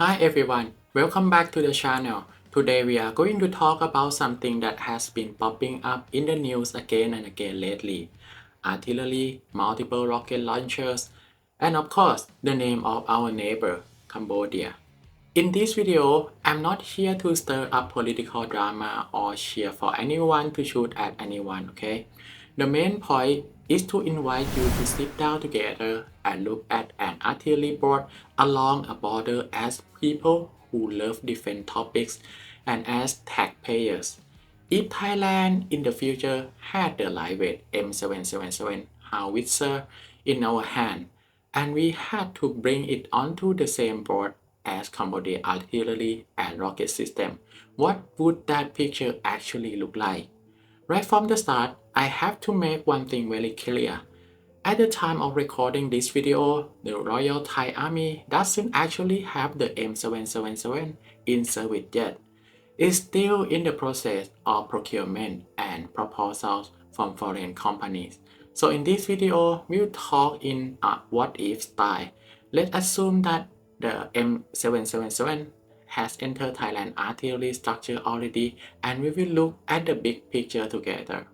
Hi everyone, welcome back to the channel. Today we are going to talk about something that has been popping up in the news again and again lately. Artillery, multiple rocket launchers, and of course, the name of our neighbor, Cambodia. In this video, I'm not here to stir up political drama or cheer for anyone to shoot at anyone, okay? The main point is to invite you to sit down together and look at an artillery board along a border as people who love different topics and as taxpayers. If Thailand in the future had the lightweight M777 howitzer in our hand, and we had to bring it onto the same board as Cambodia artillery and rocket system, what would that picture actually look like? Right from the start, I have to make one thing very clear. At the time of recording this video, the Royal Thai Army doesn't actually have the M777 in service yet. It's still in the process of procurement and proposals from foreign companies. So in this video, we'll talk in a what-if style. Let's assume that the M777 has entered Thailand artillery structure already, and we will look at the big picture together.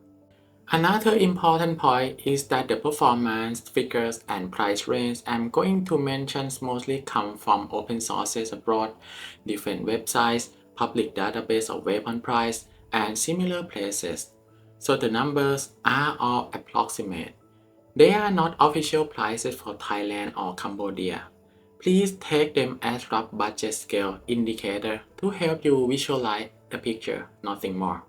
Another important point is that the performance figures and price range I'm going to mention mostly come from open sources abroad, different websites, public database of weapon price, and similar places. So the numbers are all approximate. They are not official prices for Thailand or Cambodia. Please take them as rough budget scale indicator to help you visualize the picture, nothing more.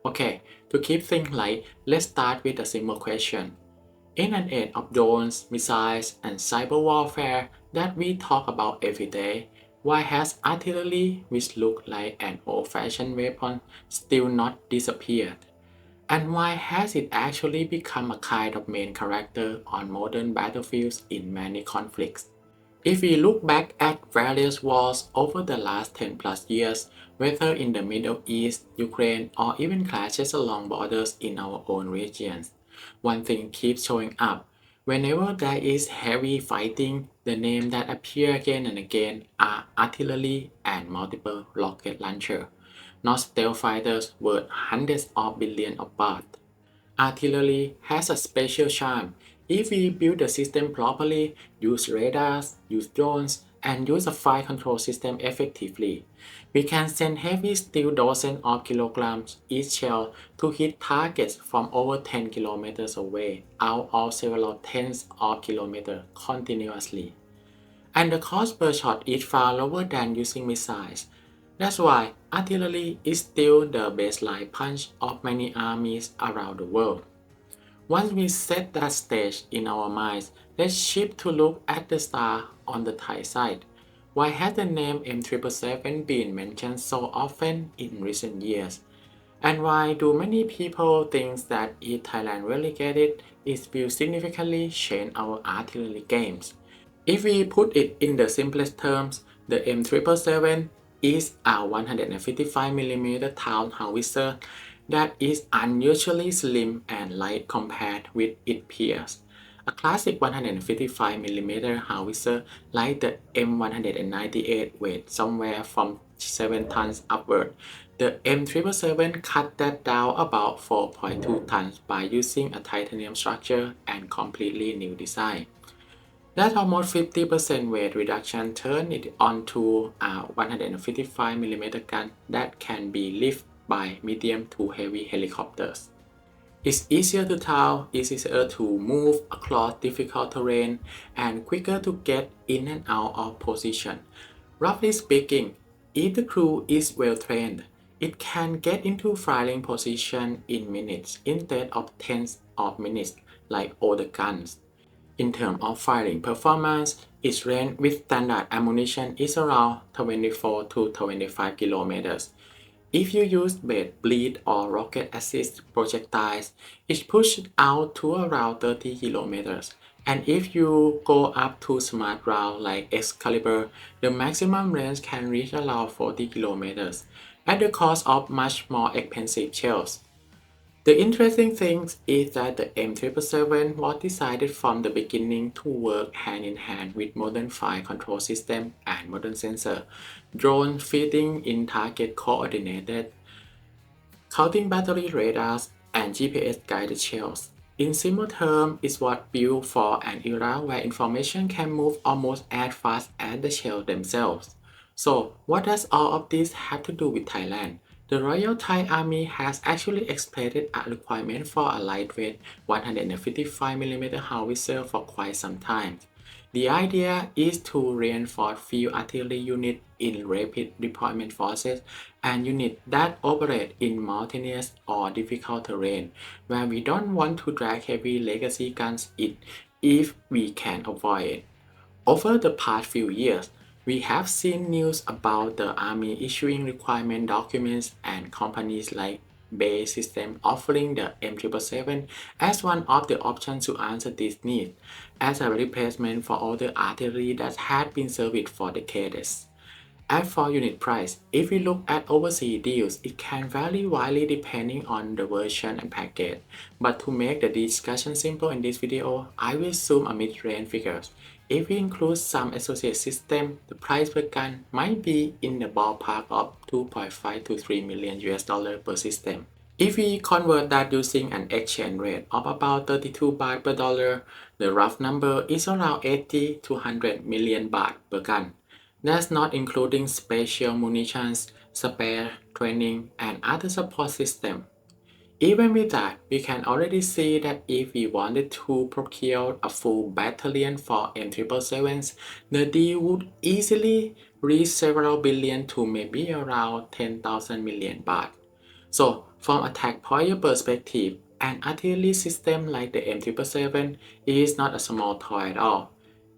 Okay, to keep things light, let's start with a simple question. In an age of drones, missiles, and cyber warfare that we talk about every day, why has artillery, which look like an old-fashioned weapon, still not disappeared? And why has it actually become a kind of main character on modern battlefields in many conflicts? If we look back at various wars over the last 10 plus years, whether in the Middle East, Ukraine, or even clashes along borders in our own regions, one thing keeps showing up. Whenever there is heavy fighting, the names that appear again and again are artillery and multiple rocket launcher, not stealth fighters worth hundreds of billions of baht. Artillery has a special charm. If we build the system properly, use radars, use drones, and use a fire control system effectively, we can send heavy steel dozens of kilograms each shell to hit targets from over 10 kilometers away out of several tens of kilometers continuously. And the cost per shot is far lower than using missiles. That's why artillery is still the baseline punch of many armies around the world. Once we set that stage in our minds, let's shift to look at the star on the Thai side. Why has the name M777 been mentioned so often in recent years? And why do many people think that if Thailand really get it, it will significantly change our artillery games? If we put it in the simplest terms, the M777 is a 155mm town howitzer that is unusually slim and light compared with its peers. A classic 155mm howitzer like the M198 weighs somewhere from 7 tons upward. The M777 cut that down about 4.2 tons by using a titanium structure and completely new design. That almost 50% weight reduction turned it onto a 155mm gun that can be lifted by medium to heavy helicopters. It's easier to tow, easier to move across difficult terrain, and quicker to get in and out of position. Roughly speaking, if the crew is well trained, it can get into firing position in minutes instead of tens of minutes like older guns. In terms of firing performance, its range with standard ammunition is around 24 to 25 kilometers. If you use bait bleed or rocket assist projectiles, it pushes out to around 30 kilometers. And if you go up to smart round like Excalibur, the maximum range can reach around 40 kilometers, at the cost of much more expensive shells. The interesting thing is that the M777 was designed from the beginning to work hand in hand with modern fire control system and modern sensor, drone fitting in target coordinated, counting battery radars, and GPS guided shells. In simple terms, it was built for an era where information can move almost as fast as the shells themselves. So, what does all of this have to do with Thailand? The Royal Thai Army has actually expressed a requirement for a lightweight 155mm howitzer for quite some time. The idea is to reinforce field artillery units in rapid deployment forces and units that operate in mountainous or difficult terrain where we don't want to drag heavy legacy guns in if we can avoid it. Over the past few years, we have seen news about the Army issuing requirement documents and companies like Bay System offering the M777 as one of the options to answer this need, as a replacement for all the artillery that had been serviced for decades. As for unit price, if we look at overseas deals, it can vary widely depending on the version and package. But to make the discussion simple in this video, I will zoom a mid-range figures. If we include some associated system, the price per gun might be in the ballpark of 2.5 to 3 million US dollar per system. If we convert that using an exchange rate of about 32 baht per dollar, the rough number is around 80 to 100 million baht per gun. That's not including special munitions, spare, training, and other support systems. Even with that, we can already see that if we wanted to procure a full battalion for M777s, the deal would easily reach several billion to maybe around 10,000 million baht. So, from a taxpayer perspective, an artillery system like the M777 is not a small toy at all.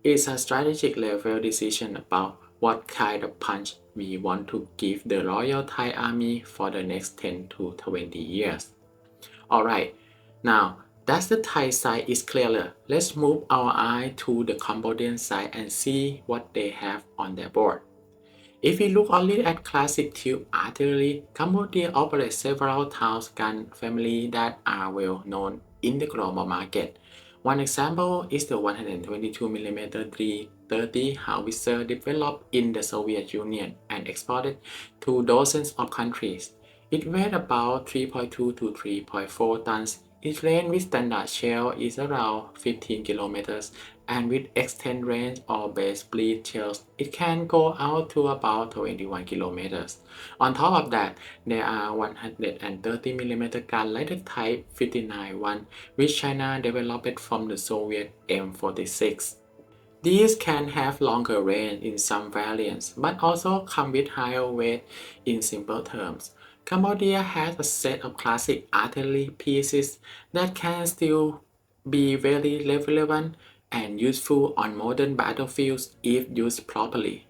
It's a strategic level decision about what kind of punch we want to give the Royal Thai Army for the next 10 to 20 years. Alright, now that the Thai side is clearer, let's move our eye to the Cambodian side and see what they have on their board. If we look only at classic tube artillery, Cambodia operates several Taos gun families that are well known in the global market. One example is the 122mm 330 howitzer developed in the Soviet Union and exported to dozens of countries. It weighs about 3.2 to 3.4 tons. Its range with standard shell is around 15 kilometers, and with extended range or base bleed shells, it can go out to about 21 kilometers. On top of that, there are 130mm guns like the Type 59-1, which China developed from the Soviet M46. These can have longer range in some variants, but also come with higher weight in simple terms. Cambodia has a set of classic artillery pieces that can still be very relevant and useful on modern battlefields if used properly.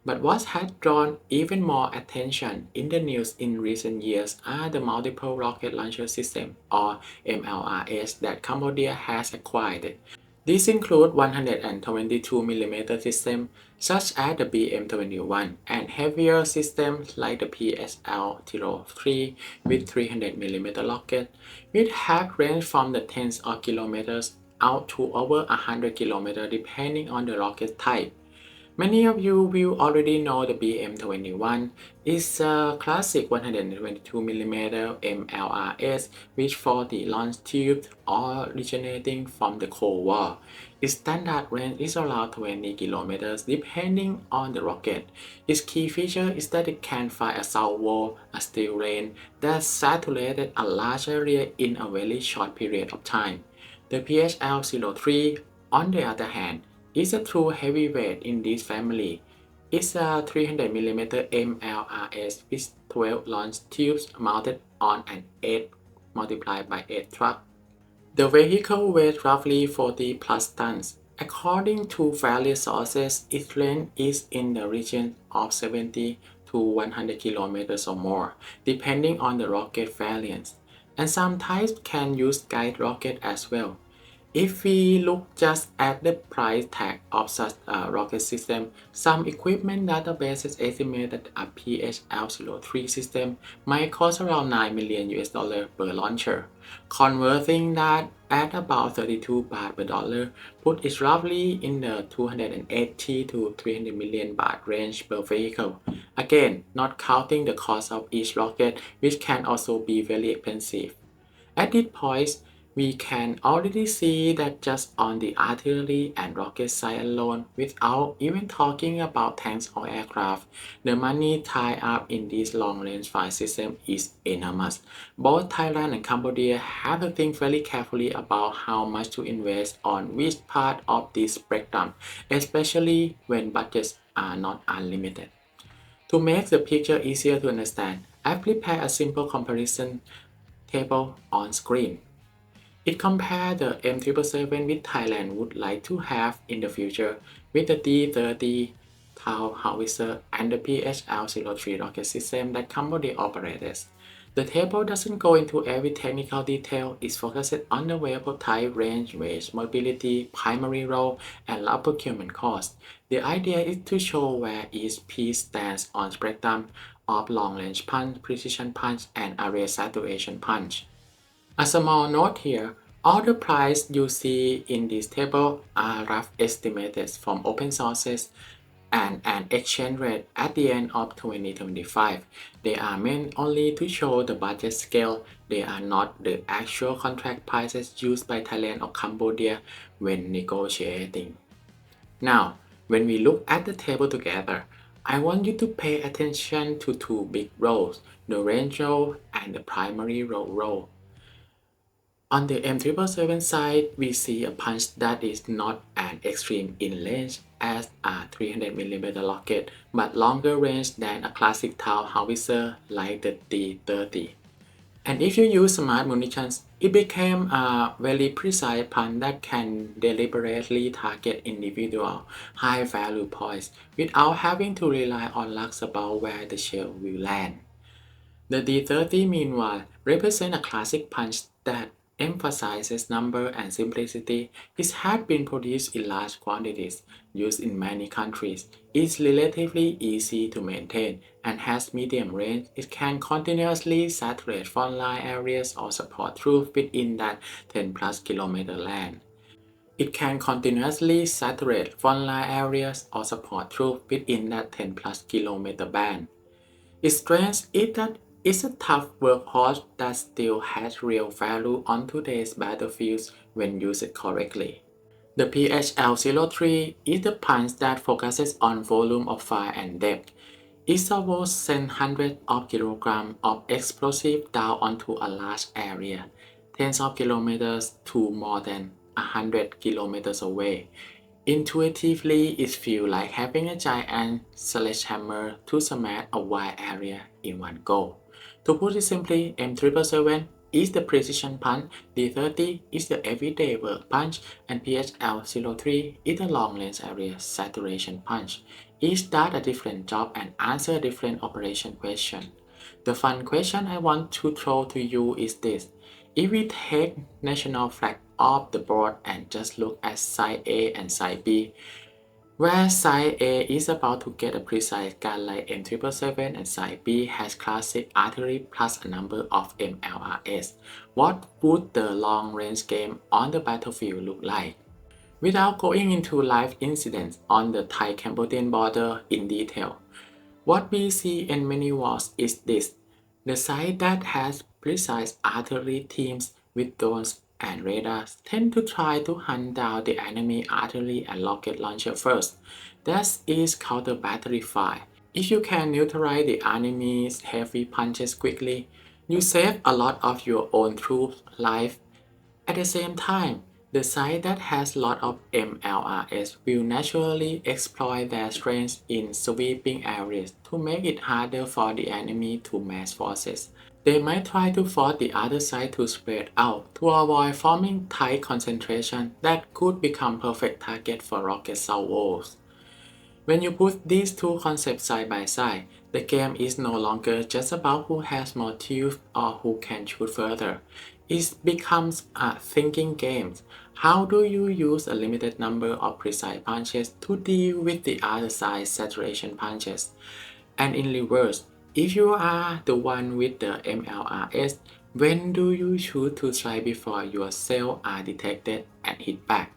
But what has drawn even more attention in the news in recent years are the multiple rocket launcher system or MLRS that Cambodia has acquired. These include 122mm systems such as the BM21 and heavier systems like the PSL-03 with 300mm rocket, which have range from the tens of kilometers out to over 100 kilometers depending on the rocket type. Many of you will already know the BM21 is a classic 122mm MLRS with 40 launch tubes originating from the Cold War. Its standard range is around 20 kilometers depending on the rocket. Its key feature is that it can fire a salvo, a steel rain that saturated a large area in a very short period of time. The PSL-03, on the other hand, is a true heavyweight in this family. It's a 300mm MLRS with 12 launch tubes mounted on an 8 multiplied by 8 truck. The vehicle weighs roughly 40 plus tons. According to various sources, its range is in the region of 70 to 100 kilometers or more, depending on the rocket variants. And some types can use guide rocket as well. If we look just at the price tag of such a rocket system, some equipment databases estimate that a PHL-03 system might cost around $9 million per launcher. Converting that at about 32 baht per dollar put it roughly in the 280 to 300 million baht range per vehicle. Again, not counting the cost of each rocket, which can also be very expensive. At this point, we can already see that just on the artillery and rocket side alone, without even talking about tanks or aircraft, the money tied up in this long-range fire system is enormous. Both Thailand and Cambodia have to think very carefully about how much to invest on which part of this spectrum, especially when budgets are not unlimited. To make the picture easier to understand, I've prepared a simple comparison table on screen. It compares the M777 which Thailand would like to have in the future with the D-30 Tau howitzer and the PHL-03 rocket system that Cambodia operates. The table doesn't go into every technical detail, it focuses on the vehicle type, range, weight, mobility, primary role, and lot procurement cost. The idea is to show where each piece stands on spectrum of long-range punch, precision punch, and area saturation punch. A small note here, all the prices you see in this table are rough estimates from open sources and an exchange rate at the end of 2025. They are meant only to show the budget scale. They are not the actual contract prices used by Thailand or Cambodia when negotiating. Now, when we look at the table together, I want you to pay attention to two big rows, the range row and the primary row. On the M777 side, we see a punch that is not as extreme in range as a 300mm rocket, but longer range than a classic Tau howitzer like the D-30. And if you use smart munitions, it became a very precise punch that can deliberately target individual high-value points without having to rely on luck about where the shell will land. The D-30 meanwhile represents a classic punch that emphasizes number and simplicity. It has been produced in large quantities, used in many countries, is relatively easy to maintain, and has medium range. It can continuously saturate frontline areas or support troops within that 10 plus kilometer land. It can continuously saturate frontline areas or support troops within that 10 plus kilometer band. Its strength is that it's a tough workhorse that still has real value on today's battlefields when used correctly. The PHL-03 is the punch that focuses on volume of fire and depth. It supposed send hundreds of kilograms of explosive down onto a large area, tens of kilometers to more than 100 kilometers away. Intuitively, it feels like having a giant sledgehammer to smash a wide area in one go. To put it simply, M777 is the precision punch, D-30 is the everyday work punch, and PHL-03 is the long-range area saturation punch. Each does a different job and answer a different operation question. The fun question I want to throw to you is this. If we take national flag off the board and just look at side A and side B, where side A is about to get a precise gun like M777 and side B has classic artillery plus a number of MLRS, what would the long-range game on the battlefield look like? Without going into live incidents on the Thai-Cambodian border in detail, what we see in many wars is this. The side that has precise artillery teams with drones and radars tend to try to hunt down the enemy artillery and rocket launcher first. That is counter battery fire. If you can neutralize the enemy's heavy punches quickly, you save a lot of your own troops' life. At the same time, the side that has lot of MLRS will naturally exploit their strengths in sweeping areas to make it harder for the enemy to mass forces. They might try to force the other side to spread out to avoid forming tight concentration that could become perfect target for rocket salvos. When you put these two concepts side by side, the game is no longer just about who has more teeth or who can shoot further. It becomes a thinking game. How do you use a limited number of precise punches to deal with the other side's saturation punches? And in reverse, if you are the one with the MLRS, when do you choose to strike before your cells are detected and hit back?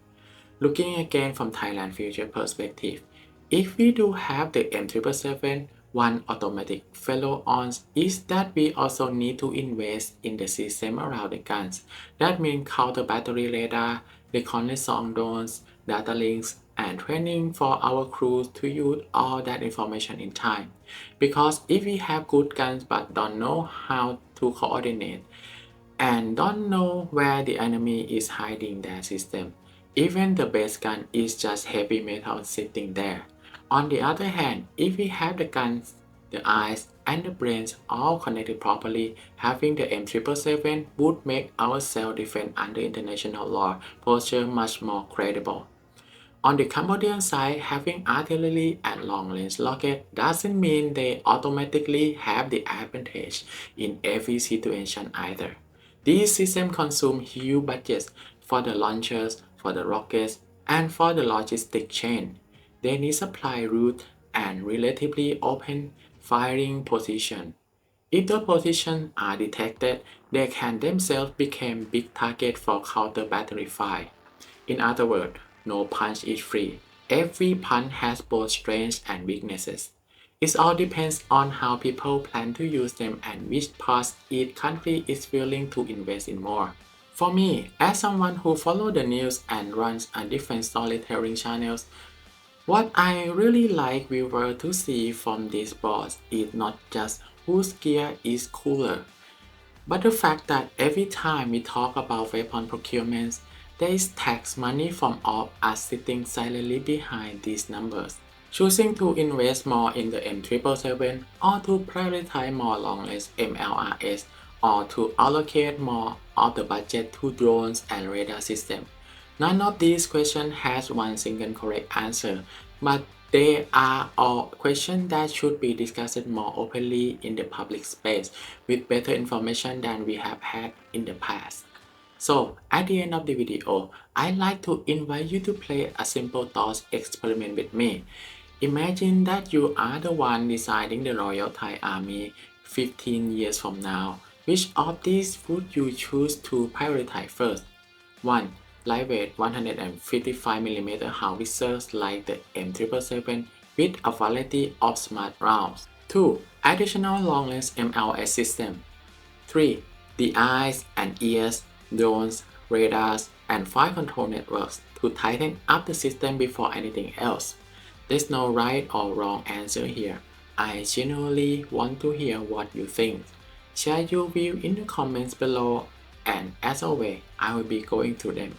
Looking again from Thailand future perspective, if we do have the M777, one automatic follow-on is that we also need to invest in the system around the guns. That means counter battery radar, reconnaissance drones, data links, and training for our crews to use all that information in time. Because if we have good guns but don't know how to coordinate, and don't know where the enemy is hiding their system, even the base gun is just heavy metal sitting there. On the other hand, if we have the guns, the eyes, and the brains all connected properly, having the M777 would make our self-defense under international law posture much more credible. On the Cambodian side, having artillery and long-range rocket doesn't mean they automatically have the advantage in every situation either. These systems consume huge budgets for the launchers, for the rockets, and for the logistic chain. They need supply route and relatively open firing position. If the positions are detected, they can themselves become big target for counter battery fire. In other words, no punch is free. Every punch has both strengths and weaknesses. It all depends on how people plan to use them and which parts each country is willing to invest in more. For me, as someone who follows the news and runs a different storytelling channels, what I really like viewers to see from these boards is not just whose gear is cooler, but the fact that every time we talk about weapon procurements, there is tax money from all us sitting silently behind these numbers, choosing to invest more in the M777 or to prioritize more long-range MLRS or to allocate more of the budget to drones and radar systems. None of these questions has one single correct answer, but they are all questions that should be discussed more openly in the public space with better information than we have had in the past. So, at the end of the video, I'd like to invite you to play a simple thought experiment with me. Imagine that you are the one deciding the Royal Thai Army 15 years from now. Which of these would you choose to prioritize first? 1. Lightweight 155mm howitzers like the M777 with a variety of smart rounds. 2. Additional long-range MLS system. 3. The eyes and ears, drones, radars, and fire control networks to tighten up the system before anything else. There's no right or wrong answer here. I genuinely want to hear what you think. Share your view in the comments below, and as always, I will be going through them.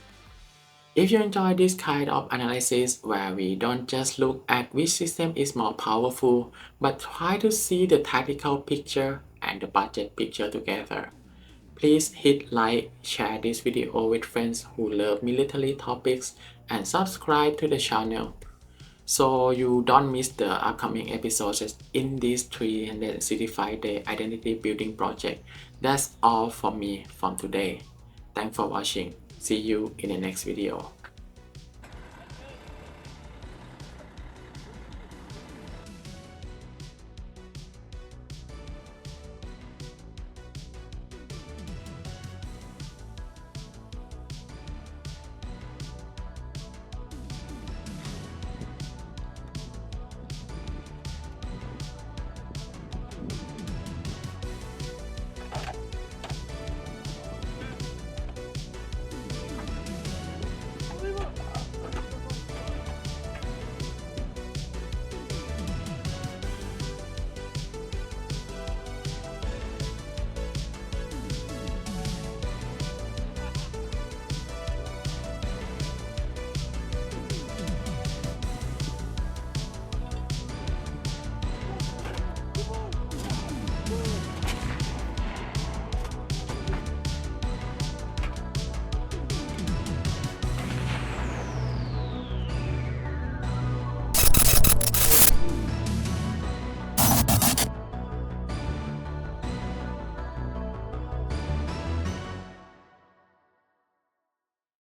If you enjoy this kind of analysis where we don't just look at which system is more powerful, but try to see the tactical picture and the budget picture together, please hit like, share this video with friends who love military topics, and subscribe to the channel so you don't miss the upcoming episodes in this 365-day identity building project. That's all from me from today. Thanks for watching. See you in the next video.